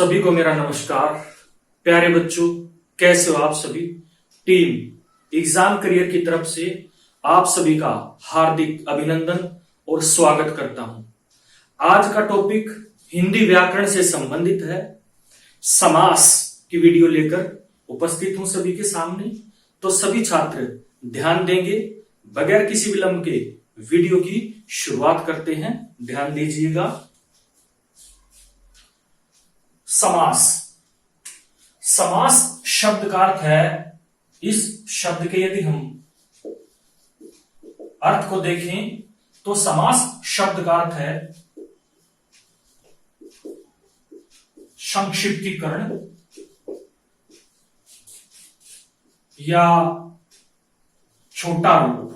सभी को मेरा नमस्कार। प्यारे बच्चों, कैसे हो आप सभी। टीम एग्जाम करियर की तरफ से आप सभी का हार्दिक अभिनंदन और स्वागत करता हूं। आज का टॉपिक हिंदी व्याकरण से संबंधित है। समास की वीडियो लेकर उपस्थित हूं सभी के सामने, तो सभी छात्र ध्यान देंगे। बगैर किसी विलंब के वीडियो की शुरुआत करते हैं, ध्यान दीजिएगा। समास। समास शब्द का अर्थ है, इस शब्द के यदि हम अर्थ को देखें तो समास शब्द का अर्थ है संक्षिप्तीकरण या छोटा रूप।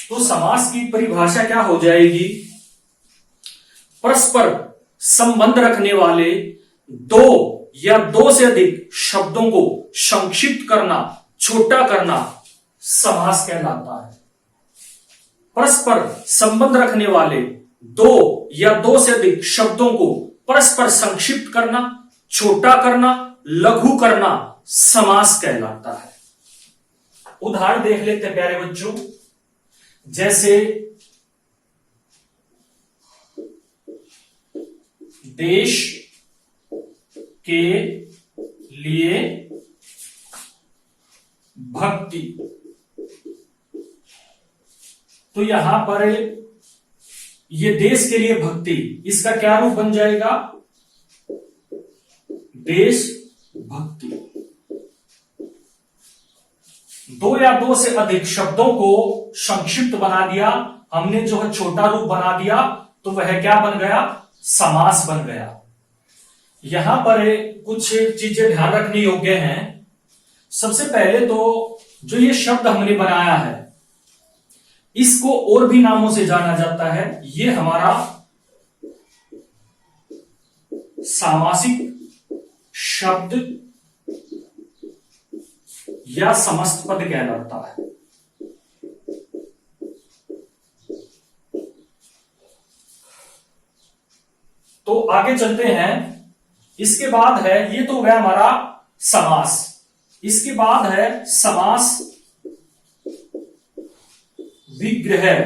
तो समास की परिभाषा क्या हो जाएगी? परस्पर संबंध रखने वाले दो या दो से अधिक शब्दों को संक्षिप्त करना, छोटा करना समास कहलाता है। परस्पर संबंध रखने वाले दो या दो से अधिक शब्दों को परस्पर संक्षिप्त करना, छोटा करना, लघु करना समास कहलाता है। उदाहरण देख लेते हैं प्यारे बच्चों। जैसे देश के लिए भक्ति, तो यहां पर ये देश के लिए भक्ति, इसका क्या रूप बन जाएगा? देश भक्ति। दो या दो से अधिक शब्दों को संक्षिप्त बना दिया हमने, जो है छोटा रूप बना दिया, तो वह क्या बन गया? समास बन गया। यहां पर कुछ चीजें ध्यान रखने योग्य हैं। सबसे पहले तो जो ये शब्द हमने बनाया है, इसको और भी नामों से जाना जाता है। ये हमारा सामासिक शब्द या समस्त पद कहलाता है। तो आगे चलते हैं। इसके बाद है, ये तो गया हमारा समास। इसके बाद है समास विग्रह।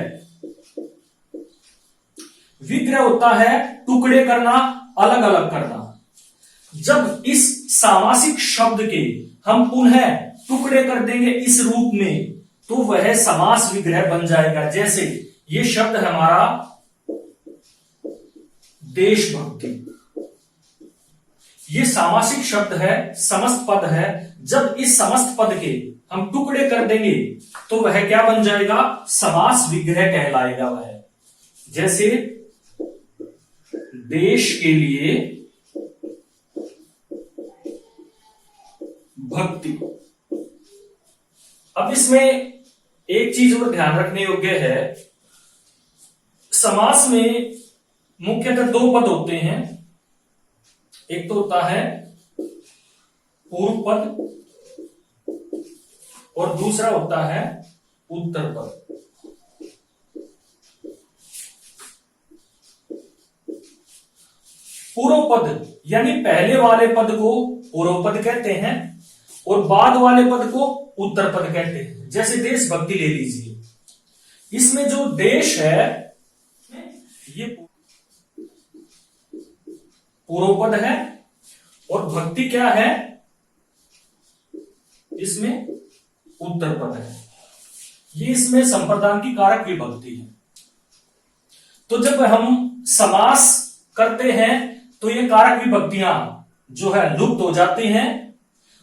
विग्रह होता है टुकड़े करना, अलग अलग करना। जब इस सामासिक शब्द के हम पुनः टुकड़े कर देंगे इस रूप में, तो वह समास विग्रह बन जाएगा। जैसे ये शब्द है हमारा देशभक्ति, ये सामासिक शब्द है, समस्त पद है। जब इस समस्त पद के हम टुकड़े कर देंगे तो वह क्या बन जाएगा? समास विग्रह कहलाएगा वह। जैसे देश के लिए भक्ति। अब इसमें एक चीज और ध्यान रखने योग्य है। समास में मुख्यतः दो पद होते हैं। एक तो होता है पूर्व पद और दूसरा होता है उत्तर पद। पूर्व पद यानी पहले वाले पद को पूर्व पद कहते हैं और बाद वाले पद को उत्तर पद कहते हैं। जैसे देशभक्ति ले लीजिए, इसमें जो देश है ये पूर्व पद है और भक्ति क्या है? इसमें उत्तर पद है। ये इसमें संप्रदान की कारक विभक्ति है। तो जब हम समास करते हैं तो ये कारक विभक्तियां जो है लुप्त हो जाती हैं,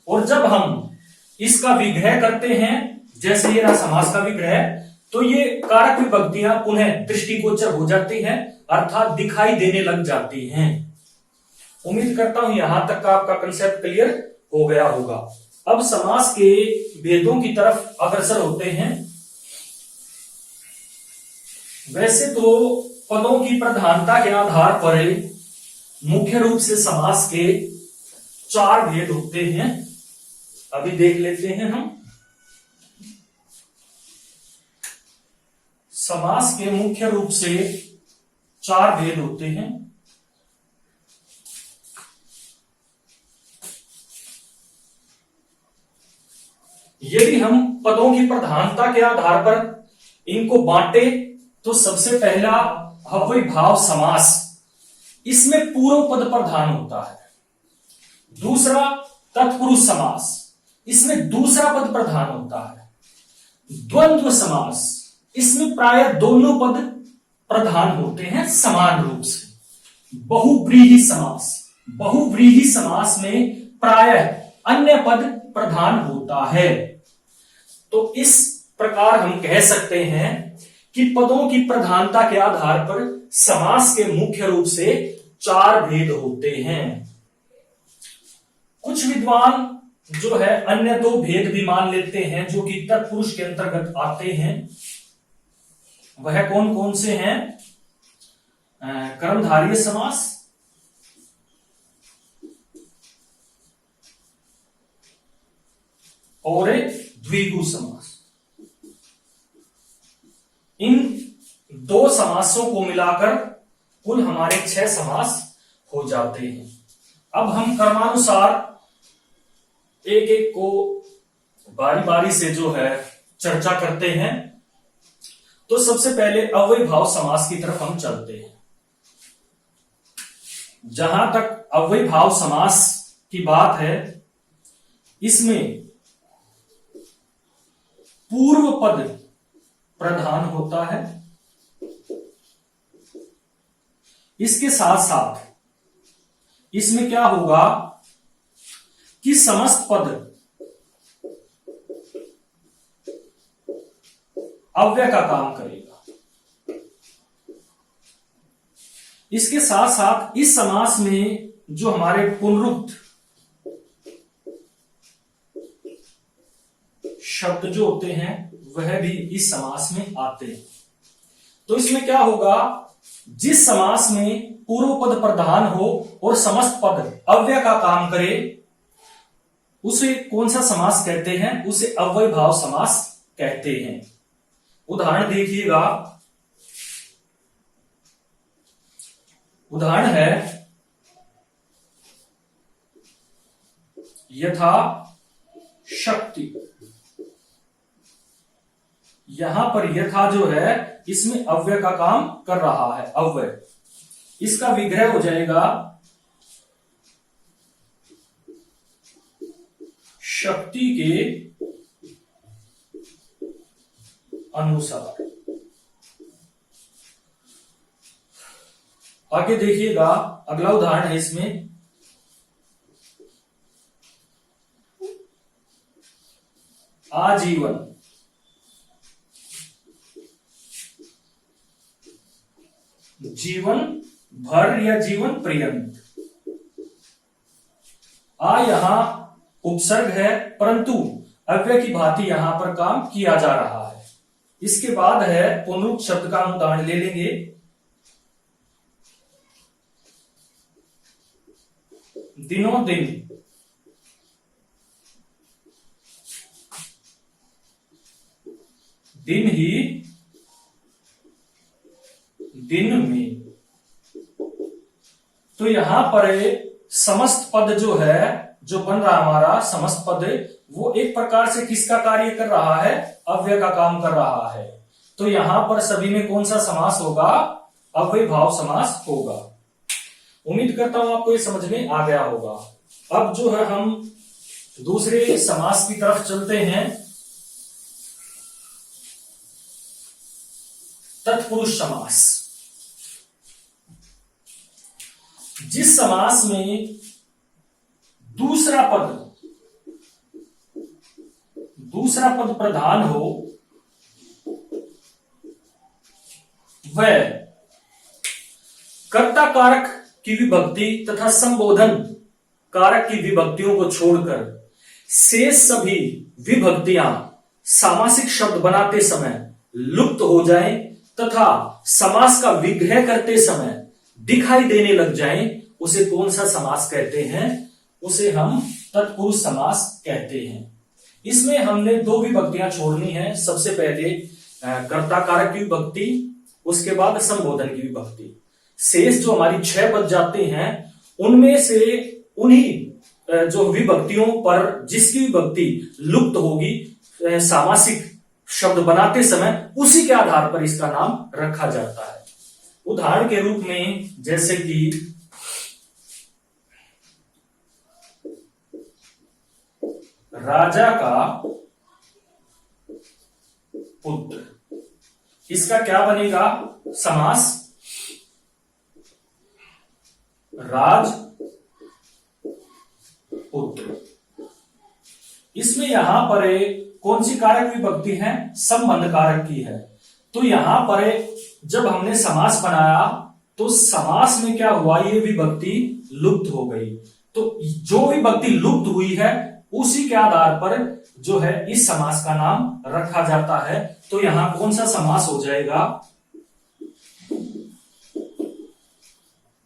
और जब हम इसका विग्रह करते हैं, जैसे ये रहा समास का विग्रह, तो ये कारक विभक्तियां पुनः दृष्टिगोचर हो जाती हैं, अर्थात दिखाई देने लग जाती हैं। उम्मीद करता हूं यहां तक का आपका कंसेप्ट क्लियर हो गया होगा। अब समास के भेदों की तरफ अग्रसर होते हैं। वैसे तो पदों की प्रधानता के आधार पर मुख्य रूप से समास के चार भेद होते हैं। अभी देख लेते हैं हम। समास के मुख्य रूप से 4 भेद होते हैं। यदि हम पदों की प्रधानता के आधार पर इनको बांटे तो सबसे पहला अव्ययीभाव समास, इसमें पूर्व पद प्रधान होता है। दूसरा तत्पुरुष समास, इसमें दूसरा पद प्रधान होता है। द्वंद्व समास, इसमें प्रायः दोनों पद प्रधान होते हैं समान रूप से। बहुव्रीहि समास, बहुव्रीहि समास में प्रायः अन्य पद प्रधान होता है। तो इस प्रकार हम कह सकते हैं कि पदों की प्रधानता के आधार पर समास के मुख्य रूप से 4 भेद होते हैं। कुछ विद्वान जो है अन्य 2 भेद भी मान लेते हैं जो कि तत्पुरुष के अंतर्गत आते हैं। वह कौन कौन से हैं? कर्मधारय समास, और द्विगु समास। इन 2 समासों को मिलाकर कुल हमारे 6 समास हो जाते हैं। अब हम क्रमानुसार एक एक को बारी बारी से जो है चर्चा करते हैं। तो सबसे पहले अव्ययीभाव समास की तरफ हम चलते हैं। जहां तक अव्ययीभाव समास की बात है, इसमें पूर्व पद प्रधान होता है। इसके साथ साथ इसमें क्या होगा कि समस्त पद अव्यय का काम करेगा। इसके साथ साथ इस समास में जो हमारे पुनरुक्त शब्द जो होते हैं वह भी इस समास में आते हैं। तो इसमें क्या होगा, जिस समास में पूर्व पद प्रधान हो और समस्त पद अव्यय का काम करे उसे कौन सा समास कहते हैं? उसे अव्ययीभाव समास कहते हैं। उदाहरण देखिएगा, उदाहरण है यथा शक्ति। यहां पर यथा जो है इसमें अव्यय का काम कर रहा है, अव्यय। इसका विग्रह हो जाएगा शक्ति के अनुसार। आगे देखिएगा, अगला उदाहरण है इसमें आजीवन। जीवन भर या जीवन पर्यंत। आ यहां उपसर्ग है, परंतु अव्यय की भांति यहां पर काम किया जा रहा है। इसके बाद है पुनरुक्त शब्द का हम उदाहरण ले लेंगे। दिनों दिन। दिन ही दिन में। तो यहां पर समस्त पद जो है, जो बन रहा हमारा समस्त पद, वो एक प्रकार से किसका कार्य कर रहा है? अव्यय का काम कर रहा है। तो यहां पर सभी में कौन सा समास होगा? अव्ययीभाव समास होगा। उम्मीद करता हूं आपको ये समझ में आ गया होगा। अब जो है हम दूसरे समास की तरफ चलते हैं। तत्पुरुष समास। जिस समास में दूसरा पद प्रधान हो वह कर्ता कारक की विभक्ति तथा संबोधन कारक की विभक्तियों को छोड़कर शेष सभी विभक्तियां सामासिक शब्द बनाते समय लुप्त हो जाएं तथा समास का विग्रह करते समय दिखाई देने लग जाएं, उसे कौन सा समास कहते हैं? उसे हम तत्पुरुष समास कहते हैं। इसमें हमने 2 विभक्तियां छोड़नी है। सबसे पहले कर्ता कारक की विभक्ति, उसके बाद संबोधन की विभक्ति। शेष जो हमारी 6 बच जाते हैं उनमें से उन्हीं जो विभक्तियों पर जिसकी विभक्ति लुप्त होगी सामासिक शब्द बनाते समय, उसी के आधार पर इसका नाम रखा जाता है। उदाहरण के रूप में जैसे कि राजा का पुत्र, इसका क्या बनेगा समास, राज पुत्र। इसमें यहां पर कौन सी कारक विभक्ति है, संबंध कारक की है। तो यहां पर जब हमने समास बनाया तो समास में क्या हुआ, ये विभक्ति लुप्त हो गई। तो जो विभक्ति लुप्त हुई है उसी के आधार पर जो है इस समास का नाम रखा जाता है। तो यहां कौन सा समास हो जाएगा,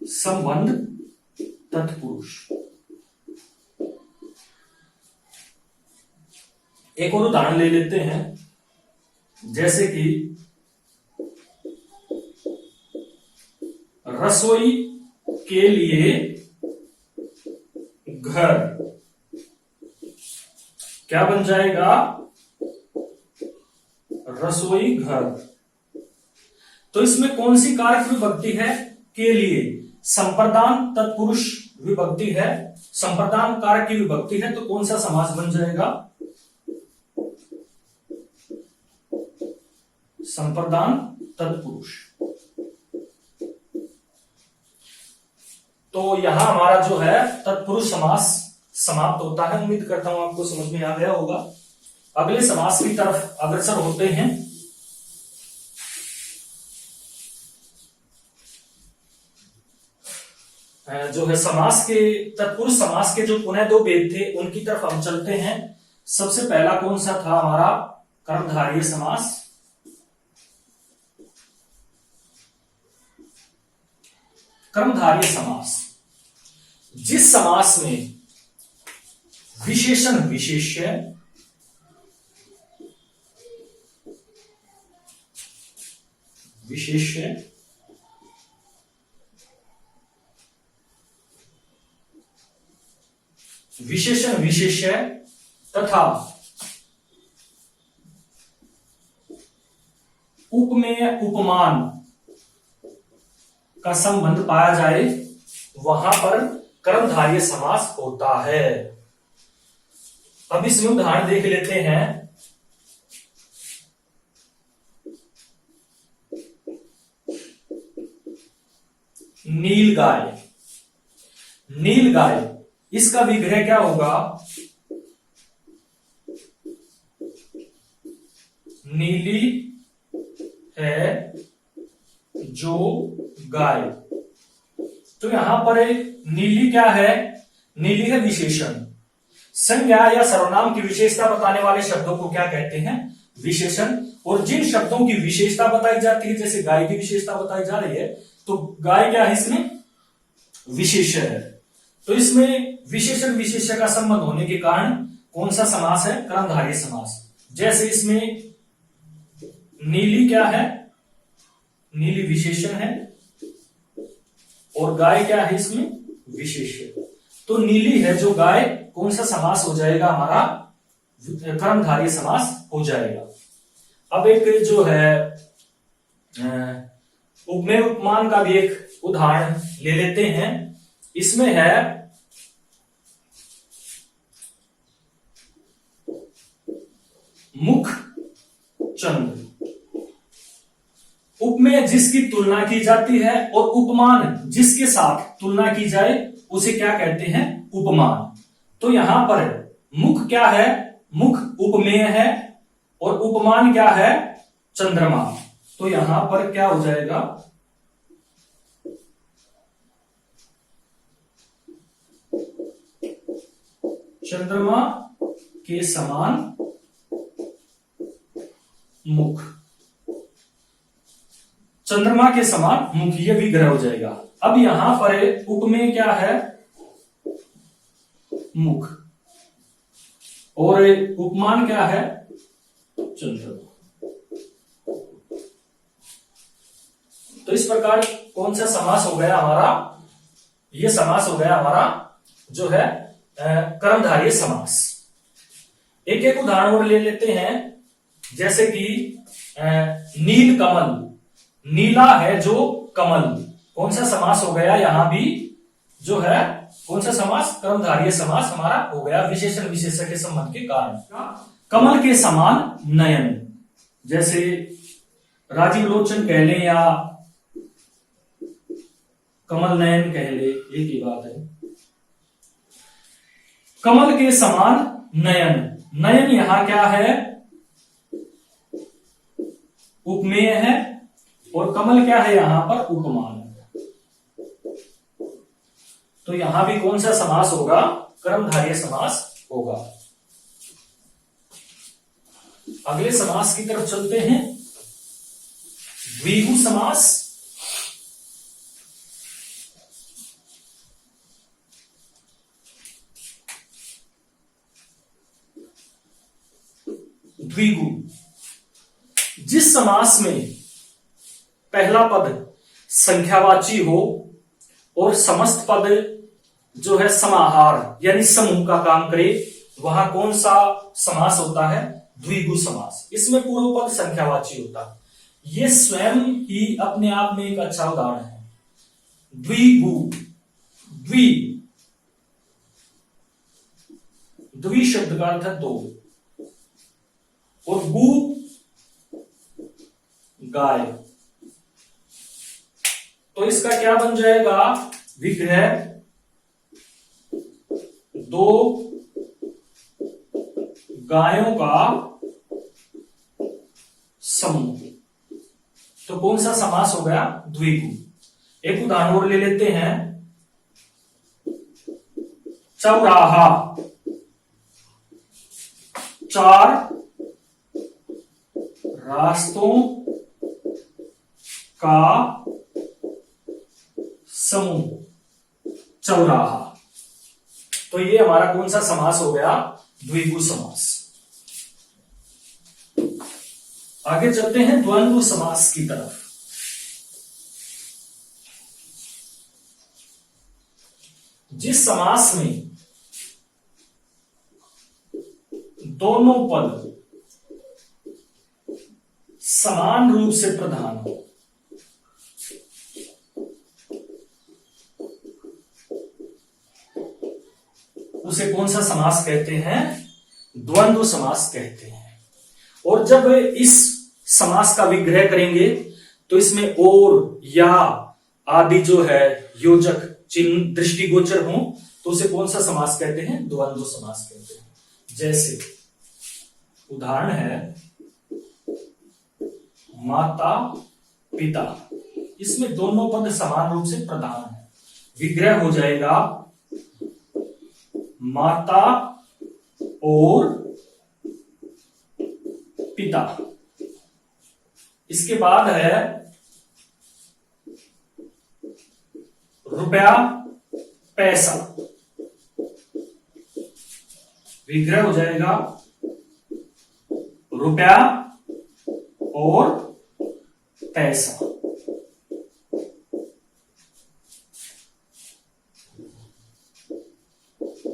संबंध तत्पुरुष। एक और उदाहरण ले लेते हैं, जैसे कि रसोई के लिए घर, क्या बन जाएगा, रसोई घर। तो इसमें कौन सी कारक विभक्ति है, के लिए, संप्रदान तत्पुरुष विभक्ति है, संप्रदान कारक की विभक्ति है। तो कौन सा समास बन जाएगा, संप्रदान तत्पुरुष। तो यहां हमारा जो है तत्पुरुष समास समाप्त होता है। उम्मीद करता हूं आपको समझ में आ गया होगा। अगले समास की तरफ अग्रसर होते हैं। जो है समास के, तत्पुरुष समास के जो पुनः 2 भेद थे उनकी तरफ हम चलते हैं। सबसे पहला कौन सा था हमारा, कर्मधारय समास। कर्मधारय समास, जिस समास में विशेषण विशेष्य, विशेष्य विशेषण विशेष्य तथा उपमेय उपमान का संबंध पाया जाए, वहां पर कर्मधारय समास होता है। अब इसमें उदाहरण देख लेते हैं। नीलगाय, नीलगाय, इसका विग्रह क्या होगा, नीली है जो गाय। तो यहां पर नीली क्या है, नीली है विशेषण। संज्ञा या सर्वनाम की विशेषता बताने वाले शब्दों को क्या कहते हैं, विशेषण। और जिन शब्दों की विशेषता बताई जाती है, जैसे गाय की विशेषता बताई जा रही है, तो गाय क्या है, इसमें विशेष्य है। तो इसमें विशेषण विशेष्य का संबंध होने के कारण कौन सा समास है, कर्मधारय समास। जैसे इसमें नीली क्या है, नीली विशेषण है और गाय क्या है, इसमें विशेष्य। तो नीली है जो गाय, कौन सा समास हो जाएगा हमारा, कर्मधारय समास हो जाएगा। अब एक जो है उपमेय उपमान का भी एक उदाहरण ले लेते हैं। इसमें है मुख चंद्र। उपमेय जिसकी तुलना की जाती है और उपमान जिसके साथ तुलना की जाए उसे क्या कहते हैं, उपमान। तो यहां पर मुख क्या है, मुख उपमेय है और उपमान क्या है, चंद्रमा। तो यहां पर क्या हो जाएगा, चंद्रमा के समान मुख, चंद्रमा के समान मुख, ये विग्रह हो जाएगा। अब यहां पर उपमेय क्या है, मुख, और उपमान क्या है, चंद्रमा। तो इस प्रकार कौन सा समास हो गया हमारा, ये समास हो गया हमारा जो है कर्मधारय समास। एक एक उदाहरण और ले लेते हैं, जैसे कि नील कमल, नीला है जो कमल, कौन सा समास हो गया यहां भी जो है, कौन सा समास, कर्मधारय समास हमारा हो गया विशेषण विशेषण के संबंध के कारण। कमल के समान नयन, जैसे राजीव लोचन कह लें या कमल नयन कह ले, एक ही बात है। कमल के समान नयन, नयन यहां क्या है, उपमेय है, और कमल क्या है यहां पर, उपमान। तो यहां भी कौन सा समास होगा, कर्मधारय समास होगा। अगले समास की तरफ चलते हैं, द्विगु समास। द्विगु, जिस समास में पहला पद संख्यावाची हो और समस्त पद जो है समाहार यानी समूह का काम करे, वहां कौन सा समास होता है, द्विगु समास। इसमें पूर्व पद संख्यावाची होता है। ये स्वयं ही अपने आप में एक अच्छा उदाहरण है। द्विगु, द्वि, द्वि शब्द का अर्थ है दो, और गु गाय, तो इसका क्या बन जाएगा, विग्रह, दो गायों का समूह। तो कौन सा समास हो गया, द्विगु। एक उदाहरण और ले लेते हैं, चौराहा, चार रास्तों का समूह, चौराहा। तो ये हमारा कौन सा समास हो गया, द्विगु समास। आगे चलते हैं द्वंद्व समास की तरफ। जिस समास में दोनों पद समान रूप से प्रधान हो, उसे कौन सा समास कहते हैं, द्वंद्व समास कहते हैं। और जब इस समास का विग्रह करेंगे तो इसमें और या आदि जो है योजक चिन्ह दृष्टिगोचर हो, तो उसे कौन सा समास कहते हैं, द्वंद्व समास कहते हैं। जैसे उदाहरण है माता पिता, इसमें दोनों पद समान रूप से प्रधान है, विग्रह हो जाएगा माता और पिता। इसके बाद है रुपया पैसा, विग्रह हो जाएगा रुपया और पैसा।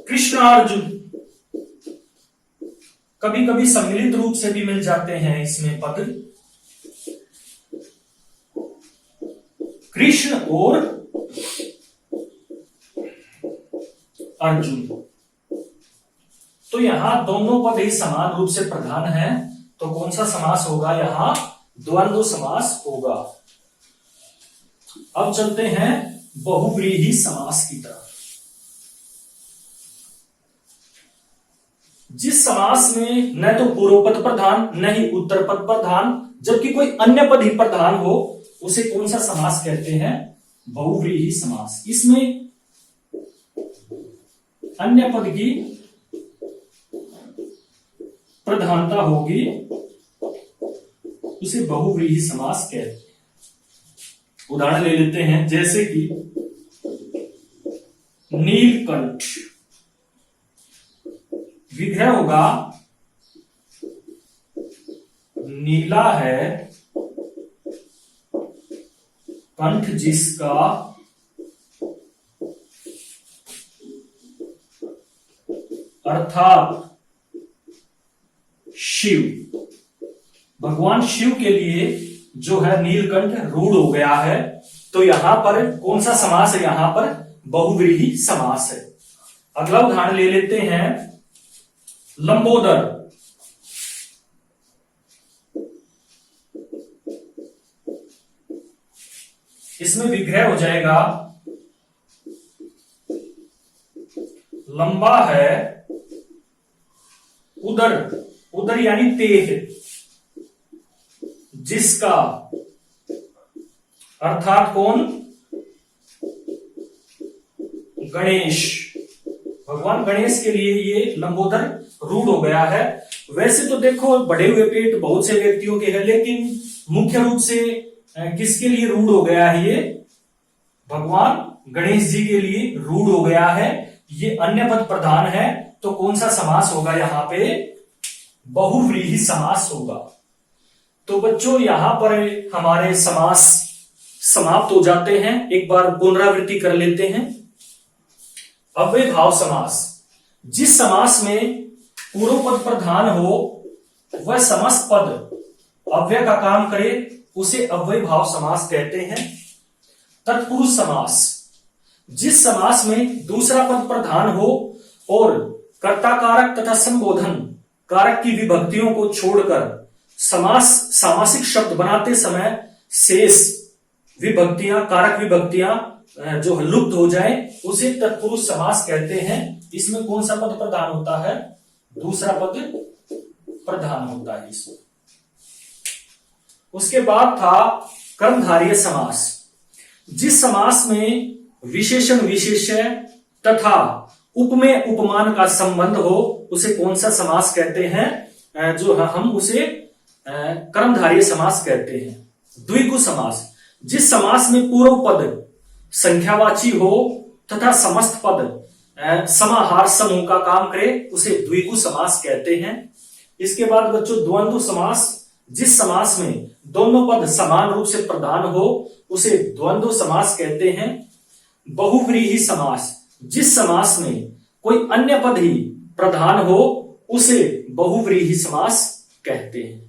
कृष्ण अर्जुन कभी कभी सम्मिलित रूप से भी मिल जाते हैं इसमें पद, कृष्ण और अर्जुन। तो यहां दोनों पद ही समान रूप से प्रधान है, तो कौन सा समास होगा, यहां द्वंद्व समास होगा। अब चलते हैं बहुव्रीहि समास की तरफ। जिस समास में न तो पूर्व पद प्रधान न ही उत्तर पद प्रधान, जबकि कोई अन्य पद ही प्रधान हो, उसे कौन सा समास कहते हैं, बहुव्रीहि समास। इसमें अन्य पद की प्रधानता होगी, उसे बहुव्रीहि समास कहते हैं। उदाहरण ले लेते हैं, जैसे कि नीलकंठ, विग्रह होगा नीला है कंठ जिसका अर्थात शिव, भगवान शिव के लिए जो है नीलकंठ रूढ़ हो गया है। तो यहां पर कौन सा समास है, यहां पर बहुव्रीहि समास है। अगला उदाहरण ले लेते हैं, लंबोदर। इसमें विग्रह हो जाएगा, लंबा है उदर, उदर यानी तेह, जिसका अर्थात कौन, गणेश। भगवान गणेश के लिए ये लंबोदर रूढ़ हो गया है। वैसे तो देखो बढ़े हुए पेट बहुत से व्यक्तियों के हैं, लेकिन मुख्य रूप से किसके लिए रूढ़ हो गया है, ये भगवान गणेश जी के लिए रूढ़ हो गया है। ये अन्य पद प्रधान है, तो कौन सा समास होगा यहां पे, बहुव्रीहि समास होगा। तो बच्चों यहां पर हमारे समास समाप्त हो जाते हैं। एक बार पुनरावृत्ति कर लेते हैं। अव्यय भाव समास, जिस समास में पूर्व पद प्रधान हो वह समस्त पद अव्यय का काम करे उसे अव्यय भाव समास कहते हैं। तत्पुरुष समास, जिस समास में दूसरा पद प्रधान हो और कर्ता कारक तथा संबोधन कारक की विभक्तियों को छोड़कर समास सामासिक शब्द बनाते समय शेष विभक्तियां, कारक विभक्तियां जो लुप्त हो जाए उसे तत्पुरुष समास कहते हैं। इसमें कौन सा पद प्रधान होता है, दूसरा पद प्रधान होता है इसमें। उसके बाद था कर्मधारय समास, जिस समास में विशेषण विशेष्य तथा उपमेय उपमान का संबंध हो उसे कौन सा समास कहते हैं, जो हम उसे कर्मधारय समास कहते हैं। द्विगु समास, जिस समास में पूर्व पद संख्यावाची हो तथा समस्त पद समाहार समूह का काम करे उसे द्विगु समास कहते हैं। इसके बाद बच्चों द्वंद्व समास, जिस समास में दोनों पद समान रूप से प्रधान हो उसे द्वंद्व समास कहते हैं। बहुव्रीहि समास, जिस समास में कोई अन्य पद ही प्रधान हो उसे बहुव्रीहि समास कहते हैं।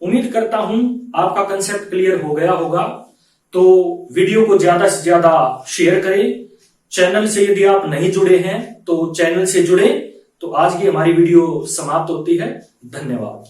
उम्मीद करता हूं आपका कंसेप्ट क्लियर हो गया होगा। तो वीडियो को ज्यादा से ज्यादा शेयर करें। चैनल से यदि आप नहीं जुड़े हैं तो चैनल से जुड़े। तो आज की हमारी वीडियो समाप्त होती है। धन्यवाद।